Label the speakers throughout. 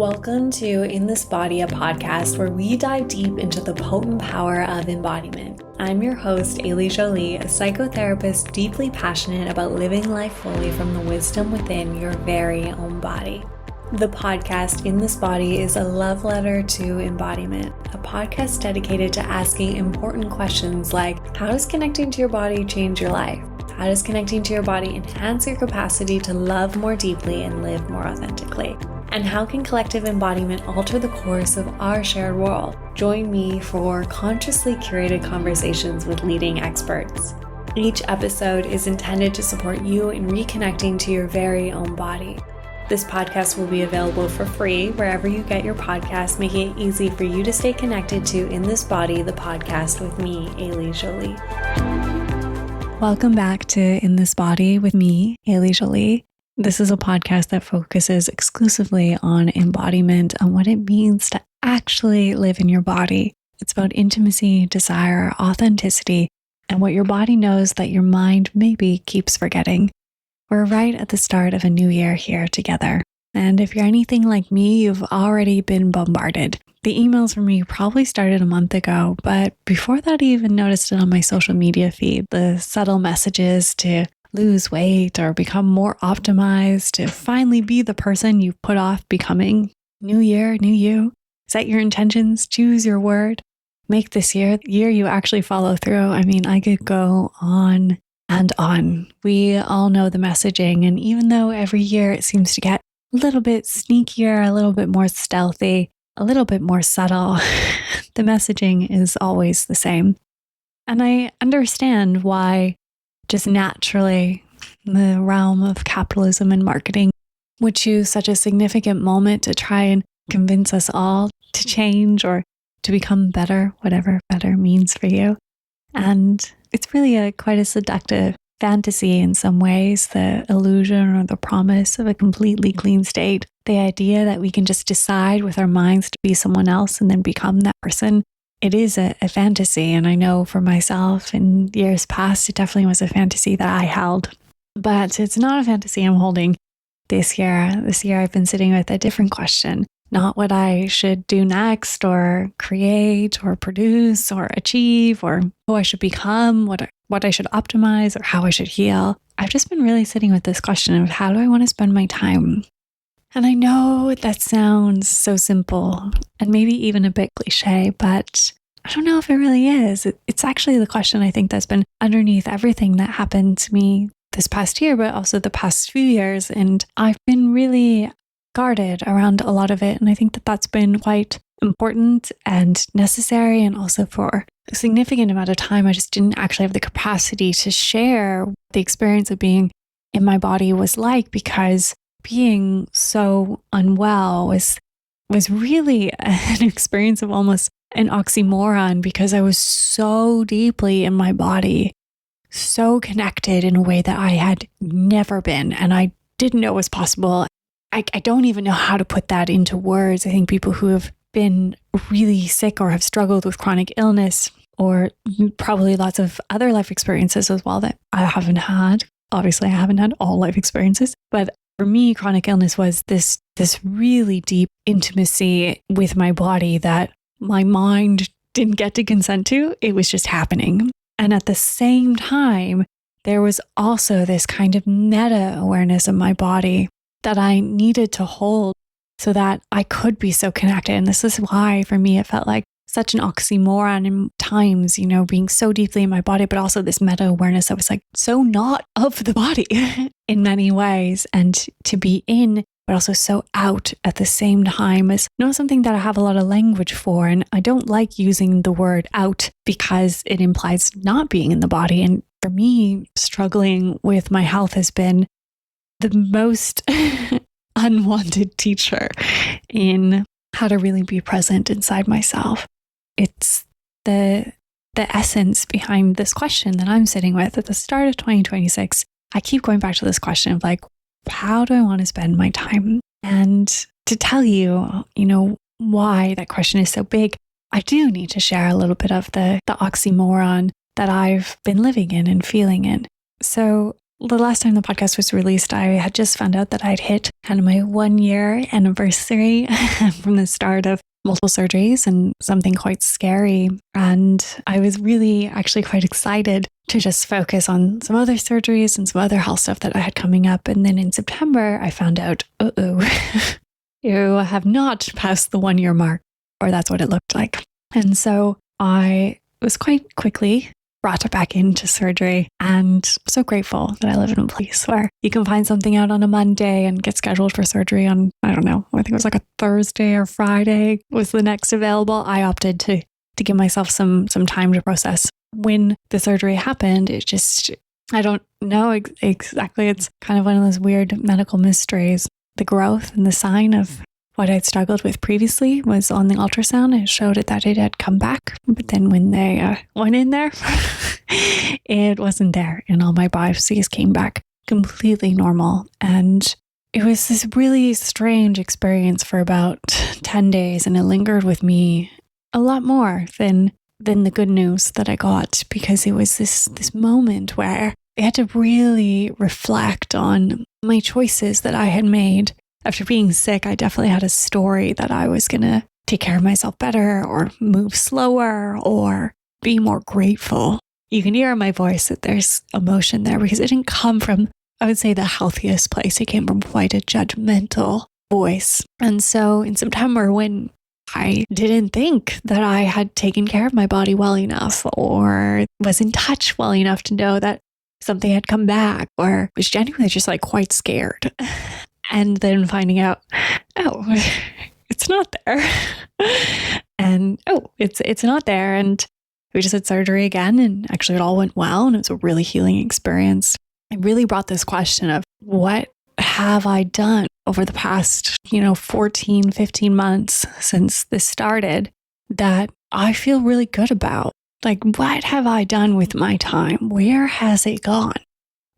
Speaker 1: Welcome to In This Body, a podcast where we dive deep into the potent power of embodiment. I'm your host, Ailey Jolie, a psychotherapist deeply passionate about living life fully from the wisdom within your very own body. The podcast In This Body is a love letter to embodiment, a podcast dedicated to asking important questions like, how does connecting to your body change your life? How does connecting to your body enhance your capacity to love more deeply and live more authentically? And how can collective embodiment alter the course of our shared world? Join me for consciously curated conversations with leading experts. Each episode is intended to support you in reconnecting to your very own body. This podcast will be available for free wherever you get your podcasts, making it easy for you to stay connected to In This Body, the podcast with me, Ailey Jolie. Welcome back to In This Body with me, Ailey Jolie. This is a podcast that focuses exclusively on embodiment and what it means to actually live in your body. It's about intimacy, desire, authenticity, and what your body knows that your mind maybe keeps forgetting. We're right at the start of a new year here together. And if you're anything like me, you've already been bombarded. The emails from me probably started a month ago, but before that, I even noticed it on my social media feed, the subtle messages to lose weight or become more optimized, to finally be the person you put off becoming. New year, new you. Set your intentions, choose your word. Make this year the year you actually follow through. I mean, I could go on and on. We all know the messaging, and even though every year it seems to get a little bit sneakier, a little bit more stealthy, a little bit more subtle, the messaging is always the same. And I understand why just naturally the realm of capitalism and marketing would choose such a significant moment to try and convince us all to change or to become better, whatever better means for you. And it's really quite a seductive fantasy in some ways, the illusion or the promise of a completely clean state. The idea that we can just decide with our minds to be someone else and then become that person. It is a fantasy, and I know for myself in years past, it definitely was a fantasy that I held. But it's not a fantasy I'm holding this year. This year I've been sitting with a different question, not what I should do next or create or produce or achieve or who I should become, what I should optimize or how I should heal. I've just been really sitting with this question of how do I want to spend my time? And I know that sounds so simple and maybe even a bit cliche, but I don't know if it really is. It's actually the question I think that's been underneath everything that happened to me this past year, but also the past few years. And I've been really guarded around a lot of it. And I think that that's been quite important and necessary. And also for a significant amount of time, I just didn't actually have the capacity to share what the experience of being in my body was like, because being so unwell was really an experience of almost an oxymoron, because I was so deeply in my body, so connected in a way that I had never been, and I didn't know was possible. I don't even know how to put that into words. I think people who have been really sick or have struggled with chronic illness, or probably lots of other life experiences as well that I haven't had. Obviously, I haven't had all life experiences, but for me, chronic illness was this really deep intimacy with my body that my mind didn't get to consent to. It was just happening. And at the same time, there was also this kind of meta awareness of my body that I needed to hold so that I could be so connected. And this is why, for me, it felt like such an oxymoron in times, being so deeply in my body, but also this meta awareness that was like so not of the body in many ways, and to be in, but also so out at the same time is not something that I have a lot of language for. And I don't like using the word out because it implies not being in the body. And for me, struggling with my health has been the most unwanted teacher in how to really be present inside myself. It's the essence behind this question that I'm sitting with at the start of 2026. I keep going back to this question of like, how do I want to spend my time? And to tell you, why that question is so big, I do need to share a little bit of the oxymoron that I've been living in and feeling in. So the last time the podcast was released, I had just found out that I'd hit kind of my 1-year anniversary from the start of multiple surgeries and something quite scary. And I was really actually quite excited to just focus on some other surgeries and some other health stuff that I had coming up. And then in September, I found out, you have not passed the 1-year mark, or that's what it looked like. And so I was quite quickly brought back into surgery, and I'm so grateful that I live in a place where you can find something out on a Monday and get scheduled for surgery on, I don't know, I think it was like a Thursday or Friday was the next available. I opted to give myself some time to process. When the surgery happened, it just, I don't know exactly. It's kind of one of those weird medical mysteries. The growth and the sign of what I'd struggled with previously was on the ultrasound. It showed it that it had come back. But then when they went in there, it wasn't there. And all my biopsies came back completely normal. And it was this really strange experience for about 10 days. And it lingered with me a lot more than the good news that I got, because it was this moment where I had to really reflect on my choices that I had made. After being sick, I definitely had a story that I was going to take care of myself better, or move slower, or be more grateful. You can hear in my voice that there's emotion there, because it didn't come from, I would say, the healthiest place. It came from quite a judgmental voice. And so in September, when I didn't think that I had taken care of my body well enough, or was in touch well enough to know that something had come back, or was genuinely just like quite scared. And then finding out, it's not there. And it's not there. And we just had surgery again, and actually it all went well, and it was a really healing experience. It really brought this question of, what have I done over the past, 14, 15 months since this started that I feel really good about? Like, what have I done with my time? Where has it gone?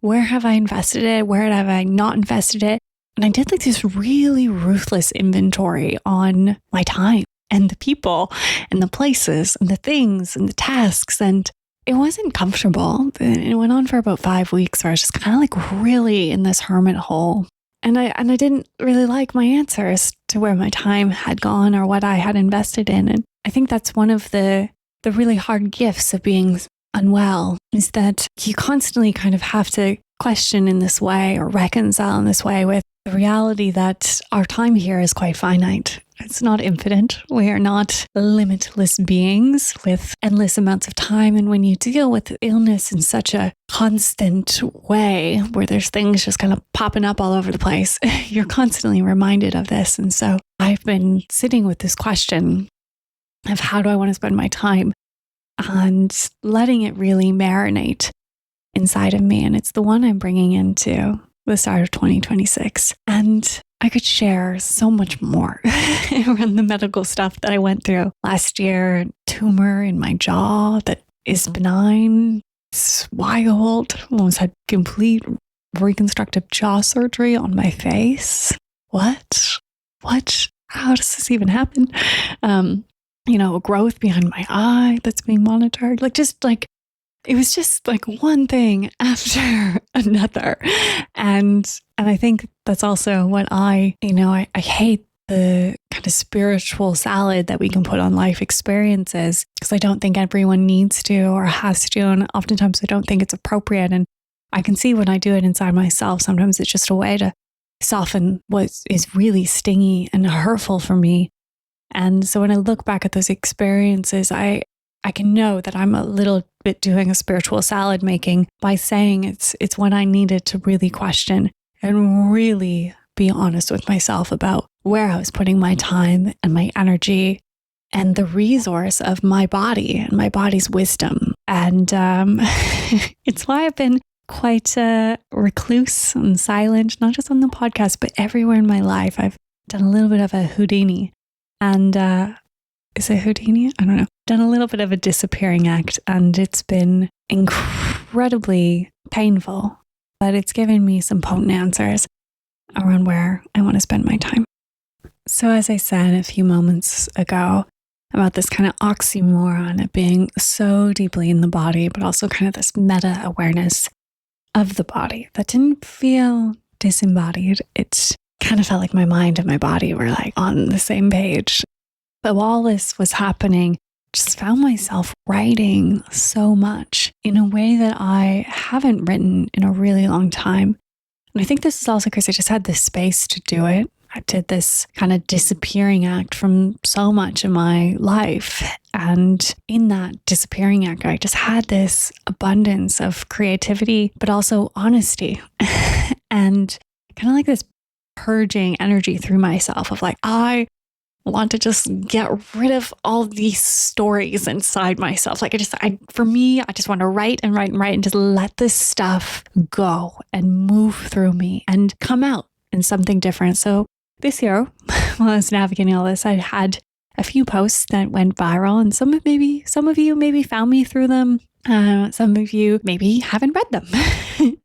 Speaker 1: Where have I invested it? Where have I not invested it? And I did like this really ruthless inventory on my time and the people and the places and the things and the tasks. And it wasn't comfortable. It went on for about 5 weeks where I was just kind of like really in this hermit hole. And I didn't really like my answers to where my time had gone or what I had invested in. And I think that's one of the really hard gifts of being unwell, is that you constantly kind of have to question in this way, or reconcile in this way, with the reality that our time here is quite finite. It's not infinite. We are not limitless beings with endless amounts of time. And when you deal with illness in such a constant way, where there's things just kind of popping up all over the place, you're constantly reminded of this. And so I've been sitting with this question of, how do I want to spend my time? And letting it really marinate inside of me. And it's the one I'm bringing into the start of 2026. And I could share so much more around the medical stuff that I went through last year. Tumor in my jaw that is benign. It's wild. Almost had complete reconstructive jaw surgery on my face. What? How does this even happen? A growth behind my eye that's being monitored. It was just like one thing after another. And I think that's also what I hate the kind of spiritual salad that we can put on life experiences, because I don't think everyone needs to or has to. And oftentimes I don't think it's appropriate. And I can see when I do it inside myself, sometimes it's just a way to soften what is really stingy and hurtful for me. And so when I look back at those experiences, I can know that I'm a little bit doing a spiritual salad making by saying it's when I needed to really question and really be honest with myself about where I was putting my time and my energy and the resource of my body and my body's wisdom. And it's why I've been quite recluse and silent, not just on the podcast, but everywhere in my life. I've done a little bit of a Houdini. And is it Houdini? I don't know. Done a little bit of a disappearing act, and it's been incredibly painful, but it's given me some potent answers around where I want to spend my time. So as I said a few moments ago about this kind of oxymoron of being so deeply in the body, but also kind of this meta awareness, of the body that didn't feel disembodied. It kind of felt like my mind and my body were like on the same page. But while this was happening, just found myself writing so much in a way that I haven't written in a really long time. And I think this is also because I just had this space to do it. I did this kind of disappearing act from so much in my life. And in that disappearing act, I just had this abundance of creativity, but also honesty and kind of like this purging energy through myself of like, I want to just get rid of all these stories inside myself. Like for me, I just want to write and write and write and just let this stuff go and move through me and come out in something different. So this year, while I was navigating all this, I had a few posts that went viral, and some of you maybe found me through them. Some of you maybe haven't read them.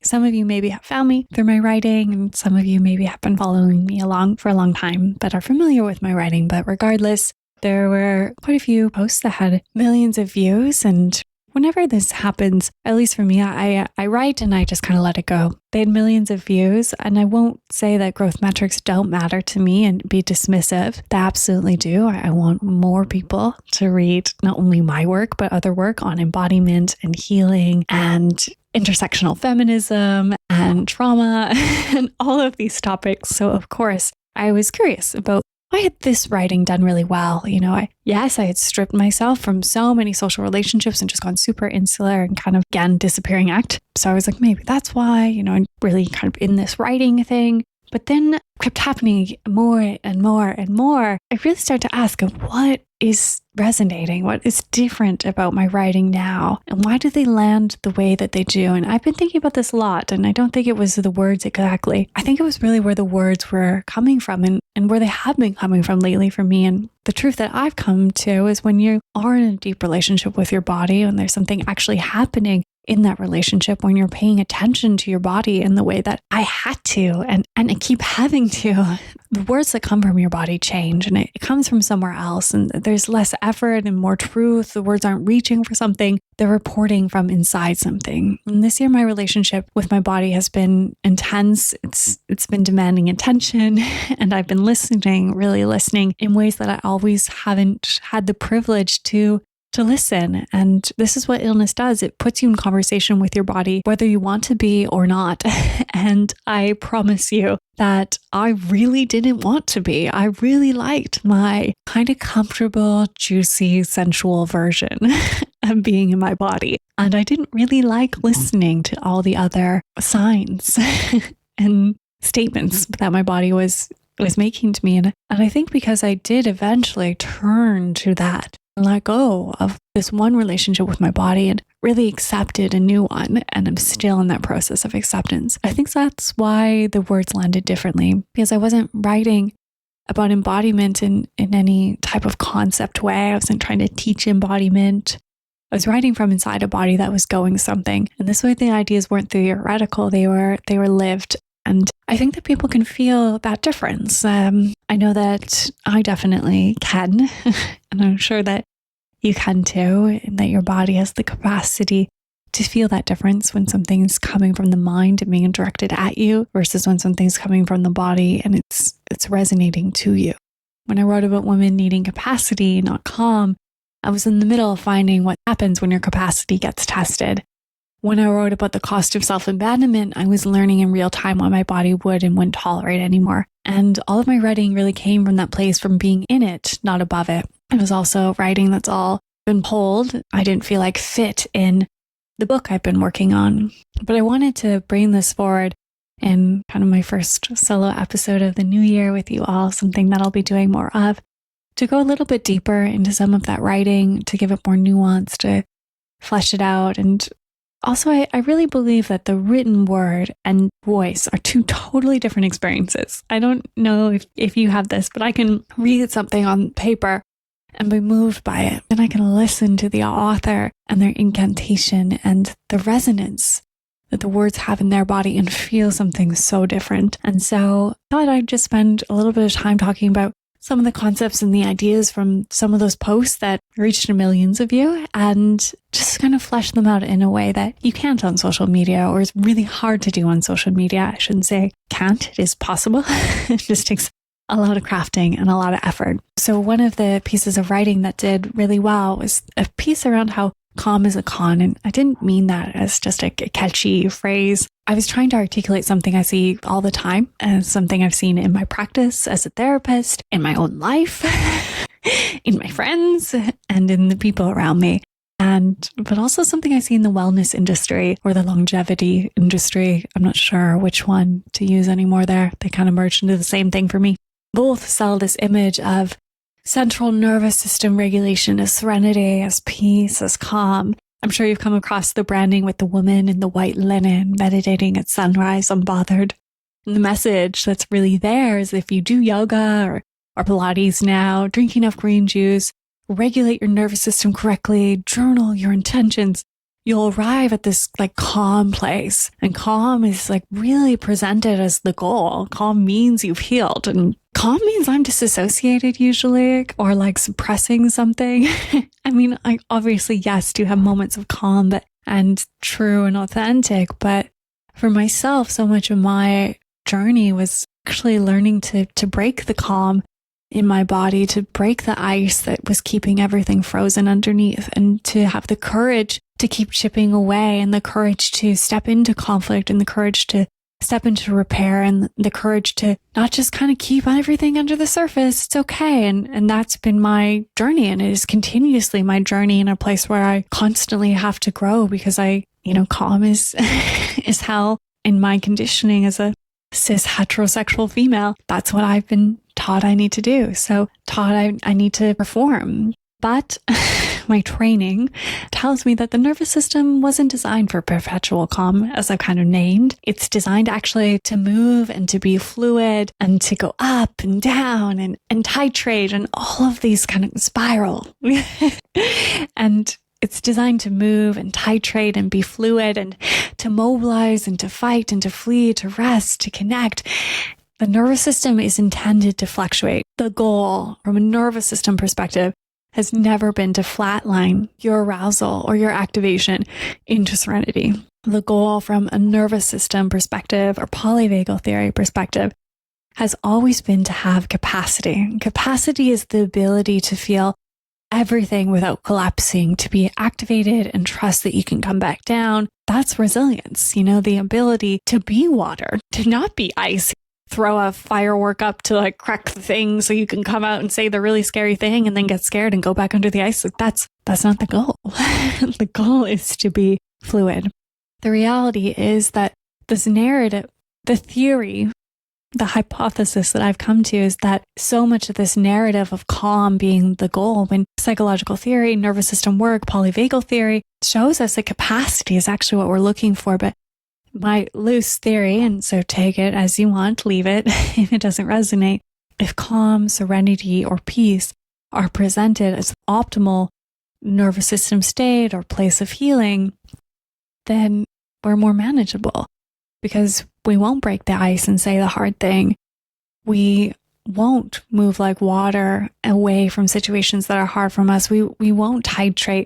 Speaker 1: Some of you maybe have found me through my writing, and some of you maybe have been following me along for a long time, but are familiar with my writing. But regardless, there were quite a few posts that had millions of views. And whenever this happens, at least for me, I write and I just kind of let it go. They had millions of views, and I won't say that growth metrics don't matter to me and be dismissive. They absolutely do. I want more people to read not only my work, but other work on embodiment and healing and intersectional feminism and trauma and all of these topics. So of course, I was curious about why had this writing done really well? I had stripped myself from so many social relationships and just gone super insular and kind of, again, disappearing act. So I was like, maybe that's why, I'm really kind of in this writing thing. But then kept happening more and more and more. I really started to ask, what is resonating? What is different about my writing now? And why do they land the way that they do? And I've been thinking about this a lot, and I don't think it was the words exactly. I think it was really where the words were coming from and where they have been coming from lately for me. And the truth that I've come to is when you are in a deep relationship with your body and there's something actually happening in that relationship, when you're paying attention to your body in the way that I had to and I keep having to, the words that come from your body change, and it comes from somewhere else, and there's less effort and more truth. The words aren't reaching for something, they're reporting from inside something. And this year, my relationship with my body has been intense. It's been demanding attention, and I've been really listening in ways that I always haven't had the privilege to listen. And this is what illness does. It puts you in conversation with your body, whether you want to be or not. And I promise you that I really didn't want to be. I really liked my kind of comfortable, juicy, sensual version of being in my body. And I didn't really like listening to all the other signs and statements that my body was making to me. And I think because I did eventually turn to that, let go of this one relationship with my body and really accepted a new one. And I'm still in that process of acceptance. I think that's why the words landed differently, because I wasn't writing about embodiment in any type of concept way. I wasn't trying to teach embodiment. I was writing from inside a body that was going something. And this way the ideas weren't theoretical, they were lived. And I think that people can feel that difference. I know that I definitely can, and I'm sure that you can too, and that your body has the capacity to feel that difference when something's coming from the mind and being directed at you versus when something's coming from the body and it's resonating to you. When I wrote about women needing capacity, not calm, I was in the middle of finding what happens when your capacity gets tested. When I wrote about the cost of self-abandonment, I was learning in real time what my body would and wouldn't tolerate anymore. And all of my writing really came from that place, from being in it, not above it. It was also writing that's all been pulled. I didn't feel like fit in the book I've been working on. But I wanted to bring this forward in kind of my first solo episode of the new year with you all, something that I'll be doing more of, to go a little bit deeper into some of that writing, to give it more nuance, to flesh it out. And also, I really believe that the written word and voice are two totally different experiences. I don't know if you have this, but I can read something on paper and be moved by it. And I can listen to the author and their incantation and the resonance that the words have in their body and feel something so different. And so I thought I'd just spend a little bit of time talking about some of the concepts and the ideas from some of those posts that reached millions of you and just kind of flesh them out in a way that you can't on social media, or is really hard to do on social media. I shouldn't say can't, it is possible. It just takes a lot of crafting and a lot of effort. So one of the pieces of writing that did really well was a piece around how calm is a con. And I didn't mean that as just a catchy phrase. I was trying to articulate something I see all the time, as something I've seen in my practice as a therapist, in my own life, in my friends, and in the people around me. But also something I see in the wellness industry or the longevity industry. I'm not sure which one to use anymore there. They kind of merged into the same thing for me. Both sell this image of central nervous system regulation as serenity, as peace, as calm. I'm sure you've come across the branding with the woman in the white linen meditating at sunrise unbothered. And the message that's really there is if you do yoga or Pilates now, drink enough green juice, regulate your nervous system correctly, journal your intentions, you'll arrive at this like calm place. And calm is like really presented as the goal. Calm means you've healed, and calm means I'm disassociated usually, or like suppressing something. I mean, I obviously, yes, do have moments of calm and true and authentic, but for myself, so much of my journey was actually learning to break the calm in my body, to break the ice that was keeping everything frozen underneath, and to have the courage to keep chipping away, and the courage to step into conflict, and the courage to step into repair, and the courage to not just kind of keep everything under the surface. It's okay. And that's been my journey, and it is continuously my journey in a place where I constantly have to grow, because calm is how in my conditioning as a cis heterosexual female, that's what I've been taught I need to do. So taught I need to perform. But my training tells me that the nervous system wasn't designed for perpetual calm, as I've kind of named. It's designed actually to move and to be fluid and to go up and down and titrate and all of these kind of spiral. And it's designed to move and titrate and be fluid and to mobilize and to fight and to flee, to rest, to connect. The nervous system is intended to fluctuate. The goal from a nervous system perspective has never been to flatline your arousal or your activation into serenity. The goal from a nervous system perspective or polyvagal theory perspective has always been to have capacity. Capacity is the ability to feel everything without collapsing, to be activated and trust that you can come back down. That's resilience, the ability to be water, to not be ice. Throw a firework up to like crack the thing so you can come out and say the really scary thing and then get scared and go back under the ice. Like that's not the goal. The goal is to be fluid. The reality is that this narrative, the theory, the hypothesis that I've come to is that so much of this narrative of calm being the goal, when psychological theory, nervous system work, polyvagal theory shows us that capacity is actually what we're looking for. But my loose theory, and so take it as you want, leave it if it doesn't resonate. If calm, serenity, or peace are presented as optimal nervous system state or place of healing, then we're more manageable, because we won't break the ice and say the hard thing. We won't move like water away from situations that are hard from us. We won't titrate.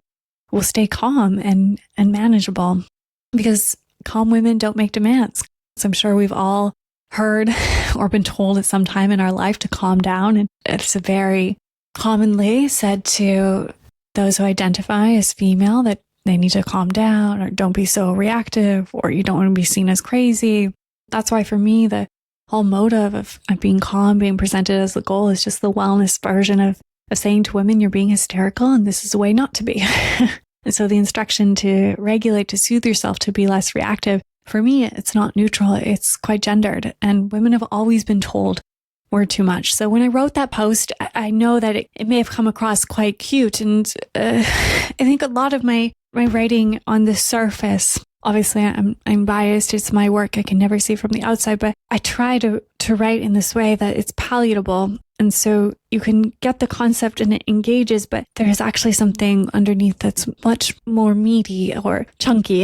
Speaker 1: We'll stay calm and manageable, because calm women don't make demands. So I'm sure we've all heard or been told at some time in our life to calm down. And it's very commonly said to those who identify as female that they need to calm down, or don't be so reactive, or you don't want to be seen as crazy. That's why for me, the whole motive of being calm, being presented as the goal, is just the wellness version of saying to women, you're being hysterical and this is a way not to be. And so the instruction to regulate, to soothe yourself, to be less reactive, for me, it's not neutral. It's quite gendered. And women have always been told we're too much. So when I wrote that post, I know that it may have come across quite cute. And I think a lot of my writing on the surface, obviously I'm biased. It's my work. I can never see from the outside, but I try to write in this way that it's palatable. And so you can get the concept and it engages, but there's actually something underneath that's much more meaty or chunky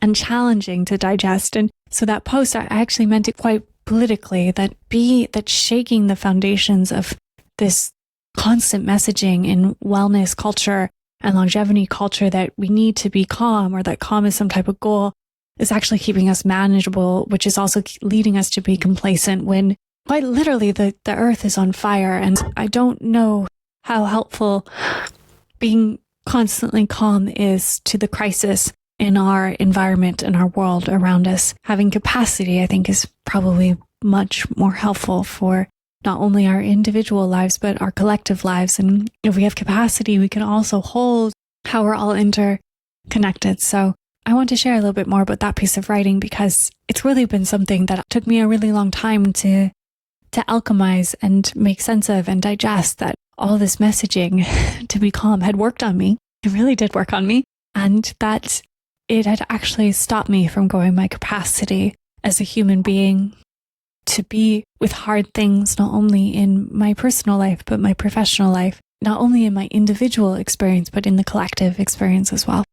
Speaker 1: and challenging to digest. And so that post, I actually meant it quite politically, that shaking the foundations of this constant messaging in wellness culture and longevity culture that we need to be calm, or that calm is some type of goal, is actually keeping us manageable, which is also leading us to be complacent when quite literally the earth is on fire. And I don't know how helpful being constantly calm is to the crisis in our environment and our world around us. Having capacity, I think, is probably much more helpful for not only our individual lives, but our collective lives. And if we have capacity, we can also hold how we're all interconnected. So I want to share a little bit more about that piece of writing, because it's really been something that took me a really long time to alchemize and make sense of and digest, that all this messaging to be calm had worked on me. It really did work on me. And that it had actually stopped me from growing my capacity as a human being to be with hard things, not only in my personal life, but my professional life, not only in my individual experience, but in the collective experience as well.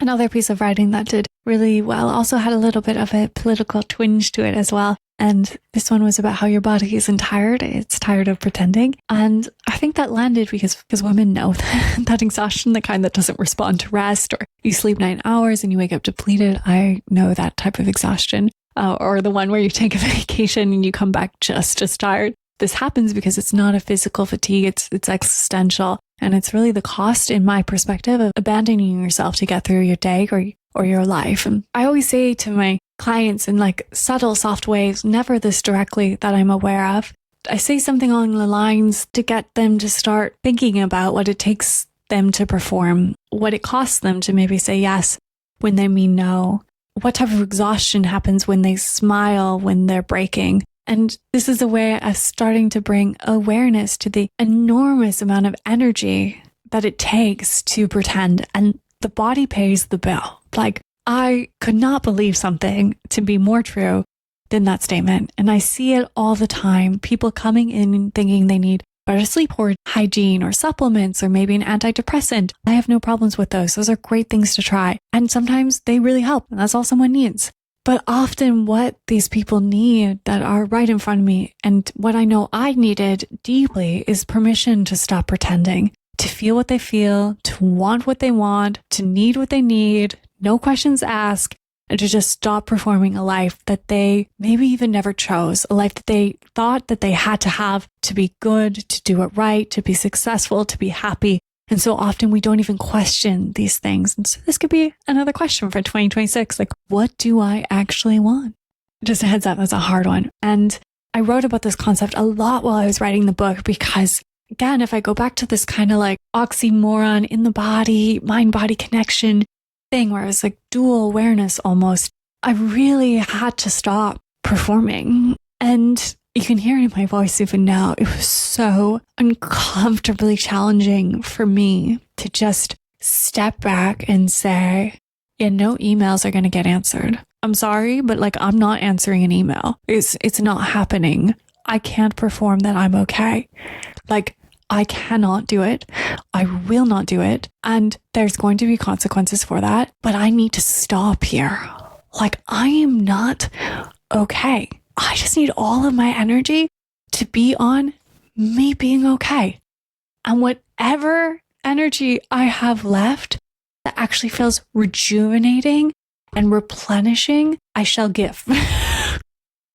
Speaker 1: Another piece of writing that did really well also had a little bit of a political twinge to it as well. And this one was about how your body isn't tired. It's tired of pretending. And I think that landed because women know that exhaustion, the kind that doesn't respond to rest, or you sleep 9 hours and you wake up depleted. I know that type of exhaustion. Or the one where you take a vacation and you come back just as tired. This happens because it's not a physical fatigue, it's existential. And it's really the cost, in my perspective, of abandoning yourself to get through your day or your life. And I always say to my clients in like subtle, soft ways, never this directly that I'm aware of. I say something along the lines to get them to start thinking about what it takes them to perform, what it costs them to maybe say yes when they mean no. What type of exhaustion happens when they smile when they're breaking. And this is a way of starting to bring awareness to the enormous amount of energy that it takes to pretend. And the body pays the bill. Like, I could not believe something to be more true than that statement. And I see it all the time. People coming in and thinking they need better sleep or hygiene or supplements or maybe an antidepressant. I have no problems with those. Those are great things to try. And sometimes they really help. And that's all someone needs. But often what these people need that are right in front of me, and what I know I needed deeply, is permission to stop pretending, to feel what they feel, to want what they want, to need what they need, no questions asked, and to just stop performing a life that they maybe even never chose, a life that they thought that they had to have to be good, to do it right, to be successful, to be happy. And so often we don't even question these things. And so this could be another question for 2026. Like, what do I actually want? Just a heads up, that's a hard one. And I wrote about this concept a lot while I was writing the book, because again, if I go back to this kind of like oxymoron in the body, mind-body connection thing where it was like dual awareness almost, I really had to stop performing. And you can hear it in my voice even now. It was so uncomfortably challenging for me to just step back and say, yeah, no emails are going to get answered. I'm sorry, but like, I'm not answering an email. It's not happening. I can't perform that I'm okay. Like, I cannot do it. I will not do it. And there's going to be consequences for that. But I need to stop here. Like, I am not okay. I just need all of my energy to be on me being okay. And whatever energy I have left that actually feels rejuvenating and replenishing, I shall give.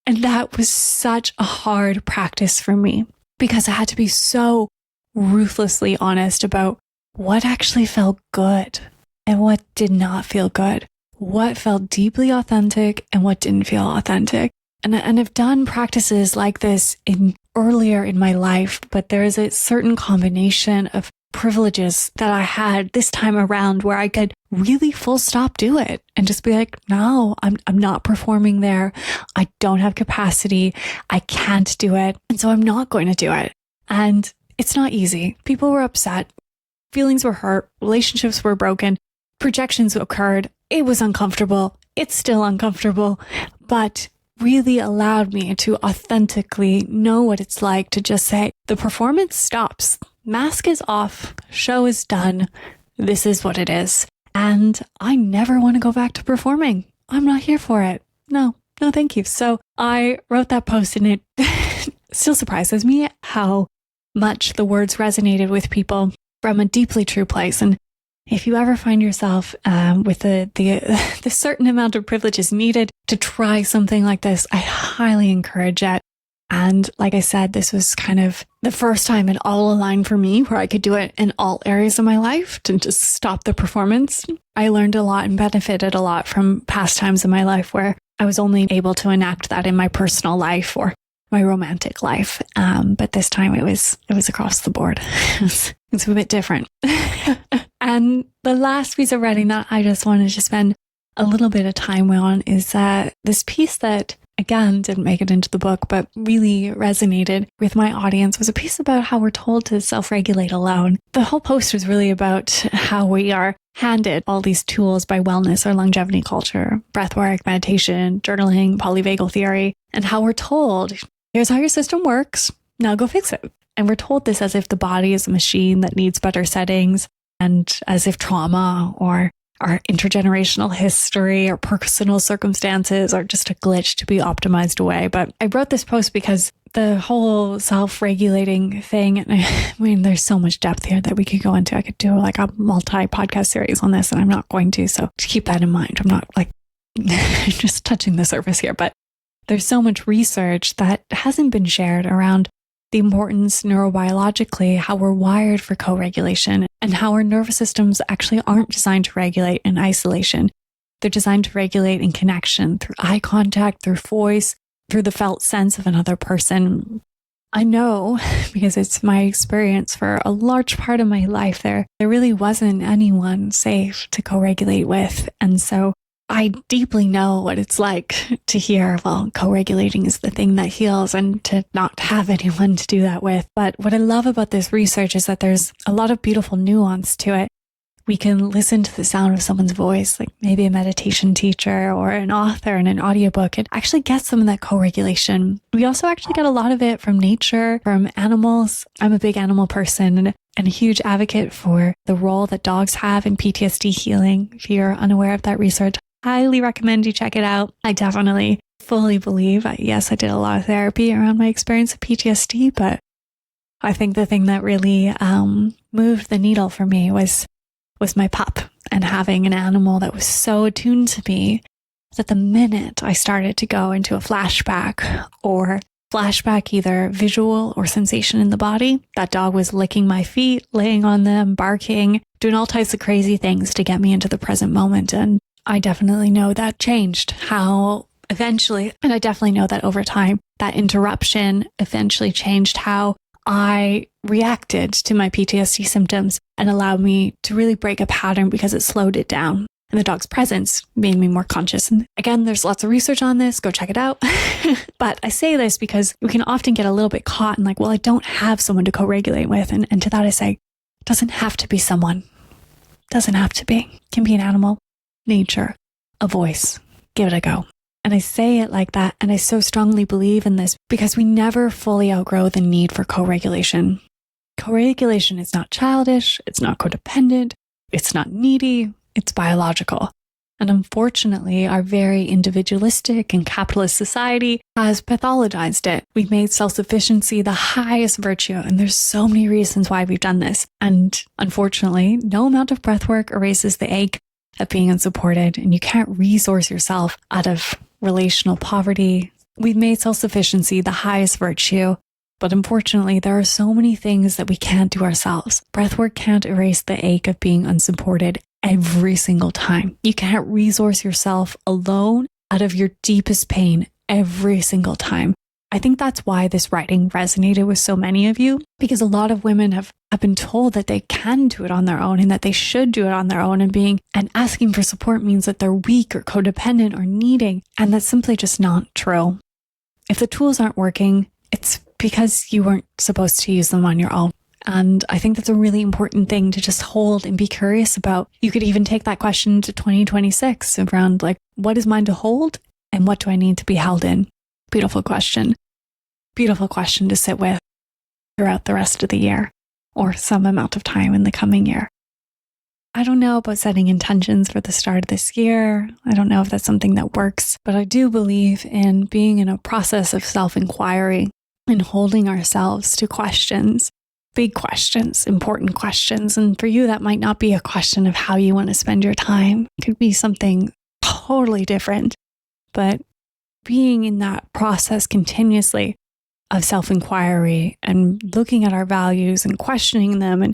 Speaker 1: And that was such a hard practice for me, because I had to be so ruthlessly honest about what actually felt good and what did not feel good, what felt deeply authentic and what didn't feel authentic. And I've done practices like this earlier in my life, but there is a certain combination of privileges that I had this time around where I could really full stop do it and just be like, no, I'm not performing there. I don't have capacity. I can't do it. And so I'm not going to do it. And it's not easy. People were upset. Feelings were hurt. Relationships were broken. Projections occurred. It was uncomfortable. It's still uncomfortable, but really allowed me to authentically know what it's like to just say, the performance stops. Mask is off. Show is done. This is what it is. And I never want to go back to performing. I'm not here for it. No, thank you. So I wrote that post, and it still surprises me how much the words resonated with people from a deeply true place. And if you ever find yourself with the certain amount of privileges needed to try something like this, I highly encourage it. And like I said, this was kind of the first time it all aligned for me where I could do it in all areas of my life to just stop the performance. I learned a lot and benefited a lot from past times in my life where I was only able to enact that in my personal life or my romantic life. But this time it was across the board. It's a bit different. And the last piece of writing that I just wanted to spend a little bit of time on is this piece that, again, didn't make it into the book, but really resonated with my audience, was a piece about how we're told to self-regulate alone. The whole post was really about how we are handed all these tools by wellness or longevity culture, breathwork, meditation, journaling, polyvagal theory, and how we're told, here's how your system works, now go fix it. And we're told this as if the body is a machine that needs better settings, and as if trauma or our intergenerational history or personal circumstances are just a glitch to be optimized away. But I wrote this post because the whole self-regulating thing, and I mean, there's so much depth here that we could go into. I could do like a multi-podcast series on this, and I'm not going to. So keep that in mind. I'm not like just touching the surface here, but there's so much research that hasn't been shared around the importance neurobiologically, how we're wired for co-regulation, and how our nervous systems actually aren't designed to regulate in isolation. They're designed to regulate in connection through eye contact, through voice, through the felt sense of another person. I know, because it's my experience for a large part of my life, there really wasn't anyone safe to co-regulate with. And so I deeply know what it's like to hear, well, co-regulating is the thing that heals, and to not have anyone to do that with. But what I love about this research is that there's a lot of beautiful nuance to it. We can listen to the sound of someone's voice, like maybe a meditation teacher or an author in an audiobook, and actually get some of that co-regulation. We also actually get a lot of it from nature, from animals. I'm a big animal person and a huge advocate for the role that dogs have in PTSD healing. If you're unaware of that research, highly recommend you check it out. I definitely fully believe, yes, I did a lot of therapy around my experience of PTSD, but I think the thing that really moved the needle for me was my pup, and having an animal that was so attuned to me that the minute I started to go into a flashback either visual or sensation in the body, that dog was licking my feet, laying on them, barking, doing all types of crazy things to get me into the present moment. And I definitely know that changed how eventually, and I definitely know that over time, that interruption eventually changed how I reacted to my PTSD symptoms and allowed me to really break a pattern because it slowed it down. And the dog's presence made me more conscious. And again, there's lots of research on this. Go check it out. But I say this because we can often get a little bit caught in like, well, I don't have someone to co-regulate with. And to that I say, it doesn't have to be someone. It doesn't have to be. It can be an animal, nature, a voice. Give it a go. And I say it like that, and I so strongly believe in this because we never fully outgrow the need for co-regulation. Co-regulation is not childish, it's not codependent, it's not needy, it's biological. And unfortunately, our very individualistic and capitalist society has pathologized it. We've made self-sufficiency the highest virtue, and there's so many reasons why we've done this. And unfortunately, no amount of breathwork erases the ache of being unsupported, and you can't resource yourself out of relational poverty. We've made self-sufficiency the highest virtue, but unfortunately, there are so many things that we can't do ourselves. Breathwork can't erase the ache of being unsupported every single time. You can't resource yourself alone out of your deepest pain every single time. I think that's why this writing resonated with so many of you, because a lot of women have been told that they can do it on their own and that they should do it on their own, and asking for support means that they're weak or codependent or needing, and that's simply just not true. If the tools aren't working, it's because you weren't supposed to use them on your own. And I think that's a really important thing to just hold and be curious about. You could even take that question to 2026 around like, what is mine to hold and what do I need to be held in? Beautiful question. Beautiful question to sit with throughout the rest of the year or some amount of time in the coming year. I don't know about setting intentions for the start of this year. I don't know if that's something that works, but I do believe in being in a process of self-inquiry and holding ourselves to questions big questions, important questions. And for you, that might not be a question of how you want to spend your time. It could be something totally different. But being in that process continuously of self-inquiry and looking at our values and questioning them and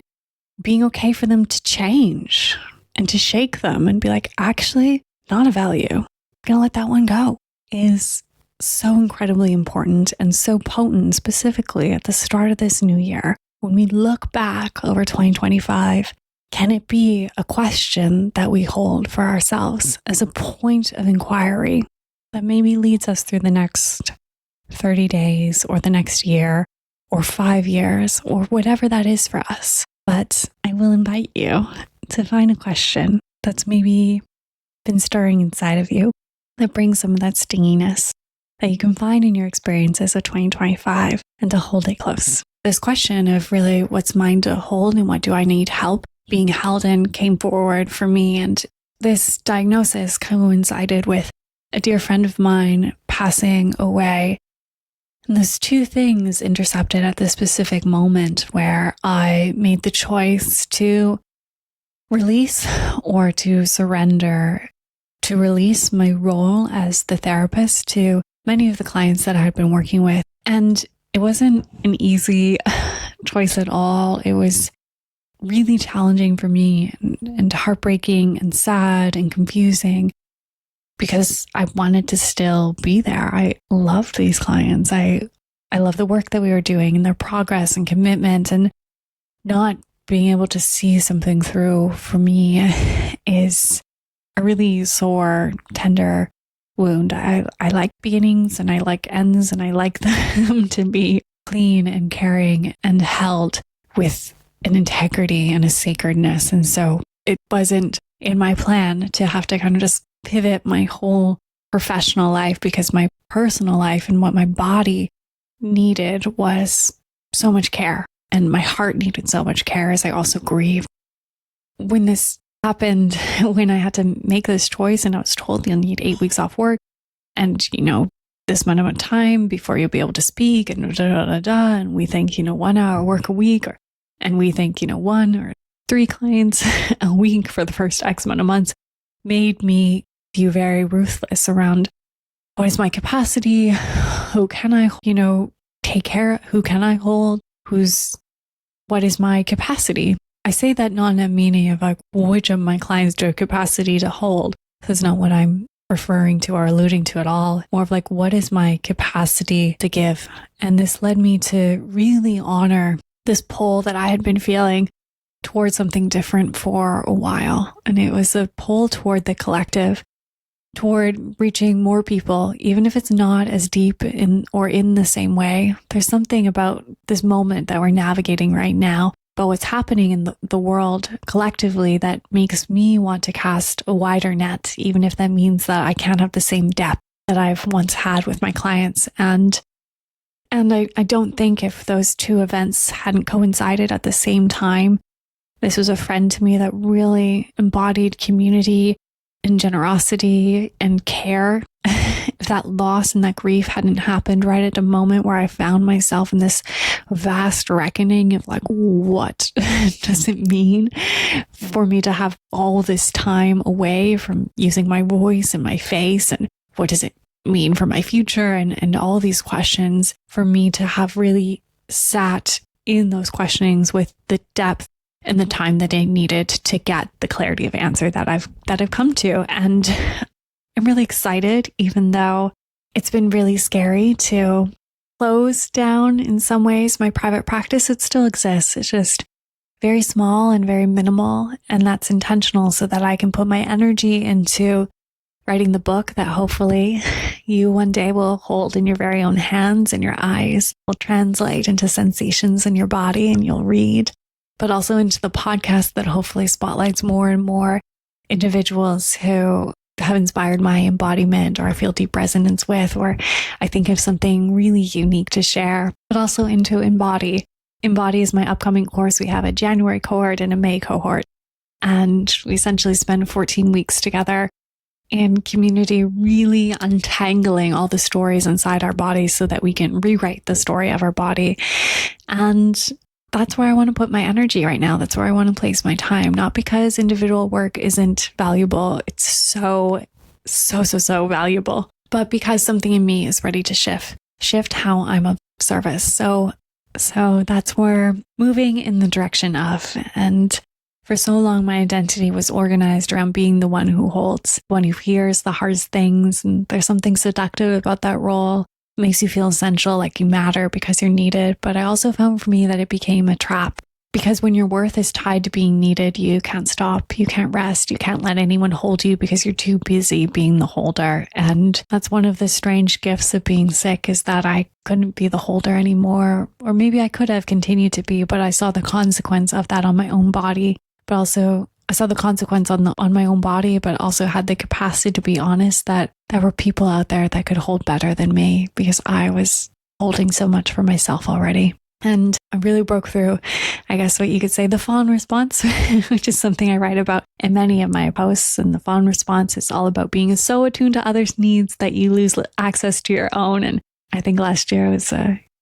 Speaker 1: being okay for them to change and to shake them and be like, actually, not a value. I'm going to let that one go is so incredibly important and so potent, specifically at the start of this new year. When we look back over 2025, can it be a question that we hold for ourselves as a point of inquiry that maybe leads us through the next 30 days or the next year or 5 years or whatever that is for us? But I will invite you to find a question that's maybe been stirring inside of you that brings some of that stinginess that you can find in your experiences of 2025 and to hold it close. This question of really what's mine to hold and what do I need help being held in came forward for me. And this diagnosis coincided with a dear friend of mine passing away. And those two things intercepted at this specific moment where I made the choice to release or to surrender, to release my role as the therapist to many of the clients that I had been working with. And it wasn't an easy choice at all. It was really challenging for me and heartbreaking and sad and confusing because I wanted to still be there. I loved these clients. I love the work that we were doing and their progress and commitment, and not being able to see something through for me is a really sore, tender wound. I like beginnings and I like ends, and I like them to be clean and caring and held with an integrity and a sacredness. And so it wasn't in my plan to have to kind of just pivot my whole professional life, because my personal life and what my body needed was so much care, and my heart needed so much care as I also grieved. When this happened, when I had to make this choice and I was told you'll need 8 weeks off work and, this amount of time before you'll be able to speak and and we think, 1 hour work a week, and we think, 1 or 3 clients a week for the first X amount of months, made me view very ruthless around what is my capacity, who can I, take care of, who can I hold, what is my capacity? I say that not in a meaning of like which of my clients do I have capacity to hold. That's not what I'm referring to or alluding to at all. More of like, what is my capacity to give? And this led me to really honor this pull that I had been feeling towards something different for a while. And it was a pull toward the collective, toward reaching more people, even if it's not as deep in the same way. There's something about this moment that we're navigating right now, but what's happening in the world collectively that makes me want to cast a wider net, even if that means that I can't have the same depth that I've once had with my clients. And I don't think if those two events hadn't coincided at the same time, this was a friend to me that really embodied community and generosity and care. If that loss and that grief hadn't happened right at a moment where I found myself in this vast reckoning of like, what does it mean for me to have all this time away from using my voice and my face, and what does it mean for my future, and all these questions, for me to have really sat in those questionings with the depth and the time that I needed to get the clarity of answer that I've come to. And I'm really excited, even though it's been really scary to close down in some ways my private practice. It still exists. It's just very small and very minimal. And that's intentional so that I can put my energy into writing the book that hopefully you one day will hold in your very own hands, and your eyes will translate into sensations in your body and you'll read, but also into the podcast that hopefully spotlights more and more individuals who have inspired my embodiment, or I feel deep resonance with, or I think of something really unique to share, but also into INBODY. INBODY is my upcoming course. We have a January cohort and a May cohort, and we essentially spend 14 weeks together in community, really untangling all the stories inside our bodies so that we can rewrite the story of our body. And that's where I want to put my energy right now. That's where I want to place my time. Not because individual work isn't valuable. It's so valuable. But because something in me is ready to shift how I'm of service. So that's where moving in the direction of. And for so long, my identity was organized around being the one who holds, one who hears the hardest things. And there's something seductive about that role. It makes you feel essential, like you matter because you're needed. But I also found for me that it became a trap. Because when your worth is tied to being needed, you can't stop, you can't rest, you can't let anyone hold you because you're too busy being the holder. And that's one of the strange gifts of being sick, is that I couldn't be the holder anymore. Or maybe I could have continued to be, but I saw the consequence of that on my own body. But also I saw the consequence on my own body, but also had the capacity to be honest that there were people out there that could hold better than me, because I was holding so much for myself already. And I really broke through, I guess what you could say, the Fawn response, which is something I write about in many of my posts. And the Fawn response is all about being so attuned to others' needs that you lose access to your own. And I think last year was,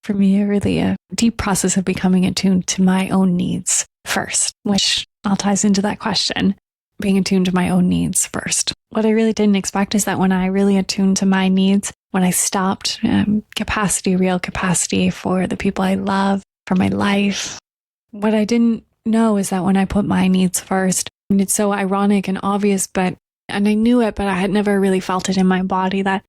Speaker 1: for me, really a deep process of becoming attuned to my own needs first, which all ties into that question, being attuned to my own needs first. What I really didn't expect is that when I really attuned to my needs, when I stopped real capacity for the people I love, for my life, what I didn't know is that when I put my needs first, and it's so ironic and obvious, and I knew it, but I had never really felt it in my body, that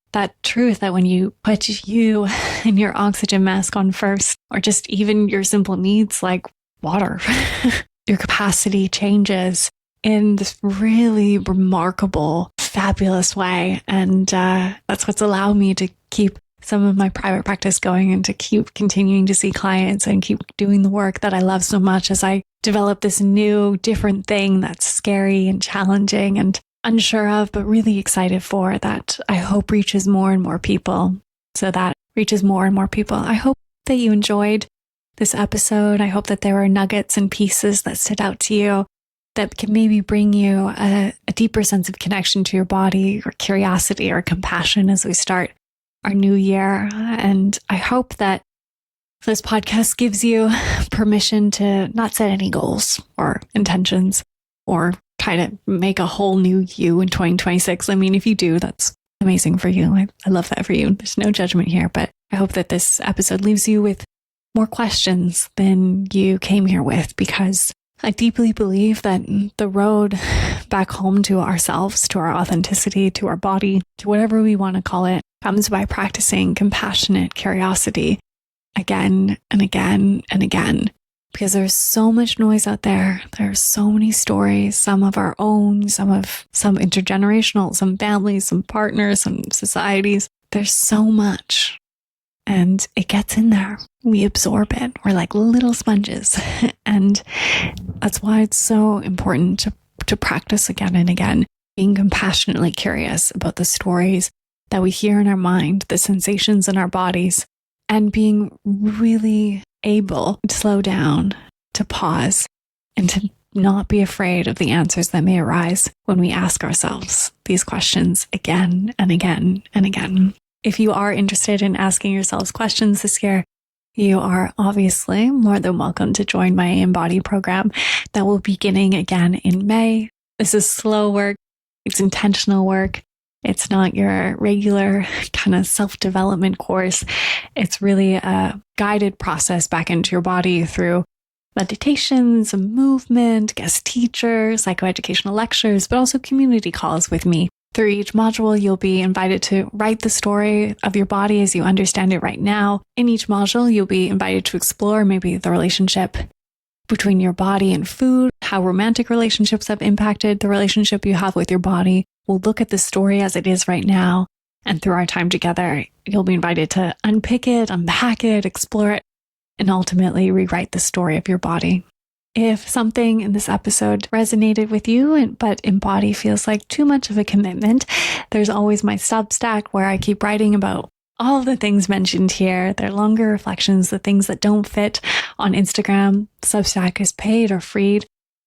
Speaker 1: truth that when you put you and your oxygen mask on first, or just even your simple needs like water, your capacity changes in this really remarkable, fabulous way. And that's what's allowed me to keep some of my private practice going and to keep continuing to see clients and keep doing the work that I love so much as I develop this new, different thing that's scary and challenging and unsure of, but really excited for, that I hope reaches more and more people. So that reaches more and more people. I hope that you enjoyed this episode. I hope that there were nuggets and pieces that stood out to you, that can maybe bring you a deeper sense of connection to your body, or curiosity or compassion as we start our new year. And I hope that this podcast gives you permission to not set any goals or intentions or try to make a whole new you in 2026. I mean, if you do, that's amazing for you. I love that for you. There's no judgment here, but I hope that this episode leaves you with more questions than you came here with, because I deeply believe that the road back home to ourselves, to our authenticity, to our body, to whatever we want to call it, comes by practicing compassionate curiosity again and again and again. Because there's so much noise out there. There's so many stories, some of our own, some intergenerational, some families, some partners, some societies. There's so much. And it gets in there. We absorb it. We're like little sponges. And that's why it's so important to practice again and again, being compassionately curious about the stories that we hear in our mind, the sensations in our bodies, and being really able to slow down, to pause, and to not be afraid of the answers that may arise when we ask ourselves these questions again and again and again. If you are interested in asking yourselves questions this year, you are obviously more than welcome to join my INBODY program that will be beginning again in May. This is slow work. It's intentional work. It's not your regular kind of self-development course. It's really a guided process back into your body through meditations, movement, guest teachers, psychoeducational lectures, but also community calls with me. Through each module, you'll be invited to write the story of your body as you understand it right now. In each module, you'll be invited to explore maybe the relationship between your body and food, how romantic relationships have impacted the relationship you have with your body. We'll look at the story as it is right now. And through our time together, you'll be invited to unpick it, unpack it, explore it, and ultimately rewrite the story of your body. If something in this episode resonated with you, but INBODY feels like too much of a commitment, there's always my Substack where I keep writing about all of the things mentioned here. They're longer reflections, the things that don't fit on Instagram. Substack is paid or free,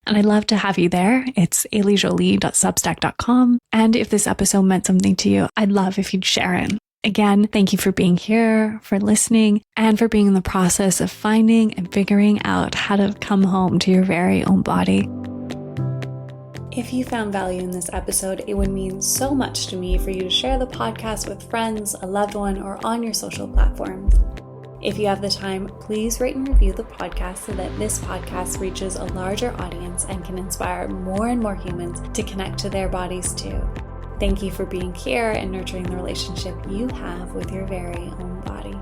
Speaker 1: and I'd love to have you there. It's aileyjolie.substack.com. And if this episode meant something to you, I'd love if you'd share it. Again, thank you for being here, for listening, and for being in the process of finding and figuring out how to come home to your very own body. If you found value in this episode, it would mean so much to me for you to share the podcast with friends, a loved one, or on your social platforms. If you have the time, please rate and review the podcast so that this podcast reaches a larger audience and can inspire more and more humans to connect to their bodies too. Thank you for being here and nurturing the relationship you have with your very own body.